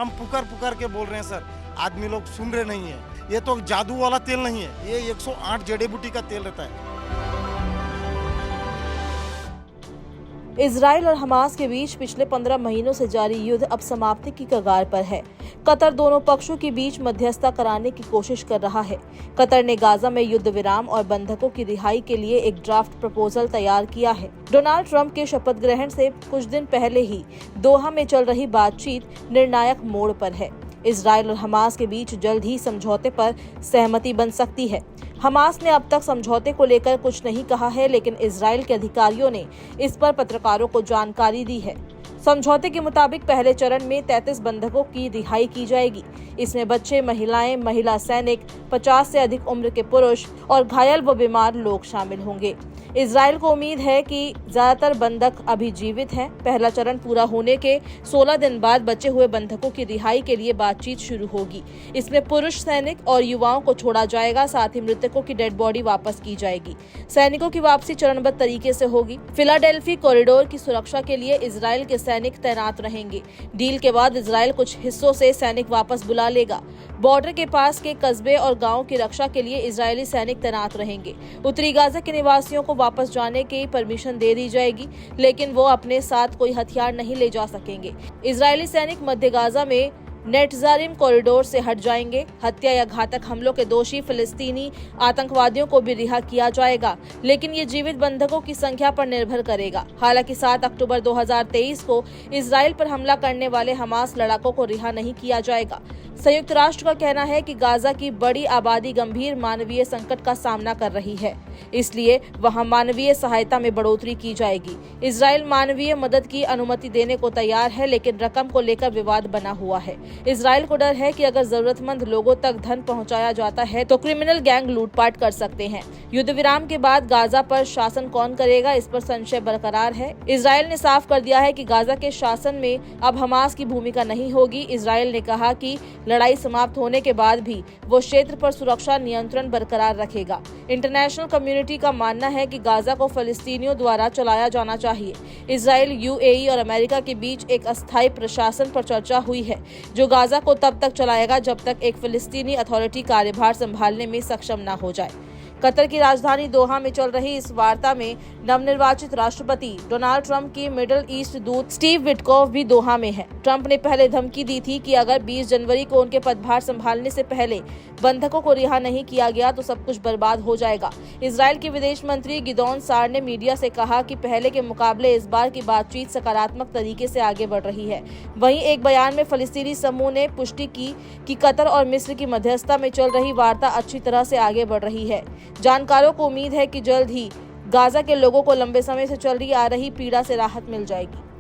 हम पुकार पुकार के बोल रहे हैं सर, आदमी लोग सुन रहे नहीं है। ये तो जादू वाला तेल नहीं है, ये 108 जड़ी बूटी का तेल रहता है। इजराइल और हमास के बीच पिछले 15 महीनों से जारी युद्ध अब समाप्ति की कगार पर है। कतर दोनों पक्षों के बीच मध्यस्थता कराने की कोशिश कर रहा है। कतर ने गाजा में युद्ध विराम और बंधकों की रिहाई के लिए एक ड्राफ्ट प्रपोजल तैयार किया है। डोनाल्ड ट्रंप के शपथ ग्रहण से कुछ दिन पहले ही दोहा में चल रही बातचीत निर्णायक मोड़ पर है। इजराइल और हमास के बीच जल्द ही समझौते पर सहमति बन सकती है। हमास ने अब तक समझौते को लेकर कुछ नहीं कहा है, लेकिन इजराइल के अधिकारियों ने इस पर पत्रकारों को जानकारी दी है। समझौते के मुताबिक पहले चरण में 33 बंधकों की रिहाई की जाएगी। इसमें बच्चे, महिलाएं, महिला सैनिक, 50 से अधिक उम्र के पुरुष और घायल व बीमार लोग शामिल होंगे। इजराइल को उम्मीद है कि ज्यादातर बंधक अभी जीवित हैं। पहला चरण पूरा होने के 16 दिन बाद बचे हुए बंधकों की रिहाई के लिए बातचीत शुरू होगी। इसमें पुरुष सैनिक और युवाओं को छोड़ा जाएगा, साथ ही मृतकों की डेड बॉडी वापस की जाएगी। सैनिकों की वापसी चरणबद्ध तरीके से होगी। फिलाडेल्फी कॉरिडोर की सुरक्षा के लिए इजराइल के सैनिक तैनात रहेंगे। डील के बाद इजराइल कुछ हिस्सों से सैनिक वापस बुला लेगा। बॉर्डर के पास के कस्बे और गाँव की रक्षा के लिए इजरायली सैनिक तैनात रहेंगे। उत्तरी गाजा के निवासियों को वापस जाने की परमिशन दे दी जाएगी, लेकिन वो अपने साथ कोई हथियार नहीं ले जा सकेंगे। इजरायली सैनिक मध्य गाजा में नेटजारिम कॉरिडोर से हट जाएंगे। हत्या या घातक हमलों के दोषी फिलिस्तीनी आतंकवादियों को भी रिहा किया जाएगा, लेकिन ये जीवित बंधकों की संख्या पर निर्भर करेगा। हालांकि 7 अक्टूबर 2023 को इजराइल पर हमला करने वाले हमास लड़ाकों को रिहा नहीं किया जाएगा। संयुक्त राष्ट्र का कहना है कि गाजा की बड़ी आबादी गंभीर मानवीय संकट का सामना कर रही है, इसलिए वहां मानवीय सहायता में बढ़ोतरी की जाएगी। इजराइल मानवीय मदद की अनुमति देने को तैयार है, लेकिन रकम को लेकर विवाद बना हुआ है। इजराइल को डर है कि अगर जरूरतमंद लोगों तक धन पहुंचाया जाता है तो क्रिमिनल गैंग लूटपाट कर सकते हैं। युद्ध विराम के बाद गाजा पर शासन कौन करेगा, इस पर संशय बरकरार है। इजराइल ने साफ कर दिया है कि गाजा के शासन में अब हमास की भूमिका नहीं होगी। इजराइल ने कहा कि लड़ाई समाप्त होने के बाद भी वो क्षेत्र पर सुरक्षा नियंत्रण बरकरार रखेगा। इंटरनेशनल कम्युनिटी का मानना है कि गाजा को फिलिस्तीनियों द्वारा चलाया जाना चाहिए। इजराइल, यूएई और अमेरिका के बीच एक अस्थायी प्रशासन पर चर्चा हुई है, जो गाजा को तब तक चलाएगा जब तक एक फिलिस्तीनी अथॉरिटी कार्यभार संभालने में सक्षम न हो जाए। कतर की राजधानी दोहा में चल रही इस वार्ता में नवनिर्वाचित राष्ट्रपति डोनाल्ड ट्रंप की मिडिल ईस्ट दूत स्टीव विटकॉफ भी दोहा में है। ट्रंप ने पहले धमकी दी थी कि अगर 20 जनवरी को उनके पदभार संभालने से पहले बंधकों को रिहा नहीं किया गया तो सब कुछ बर्बाद हो जाएगा। इजराइल के विदेश मंत्री गिदोन सार ने मीडिया से कहा कि पहले के मुकाबले इस बार की बातचीत सकारात्मक तरीके से आगे बढ़ रही है। वहीं एक बयान में फलस्तीनी समूह ने पुष्टि की कि कतर और मिस्र की मध्यस्थता में चल रही वार्ता अच्छी तरह से आगे बढ़ रही है। जानकारों को उम्मीद है कि जल्द ही गाजा के लोगों को लंबे समय से चल रही आ रही पीड़ा से राहत मिल जाएगी।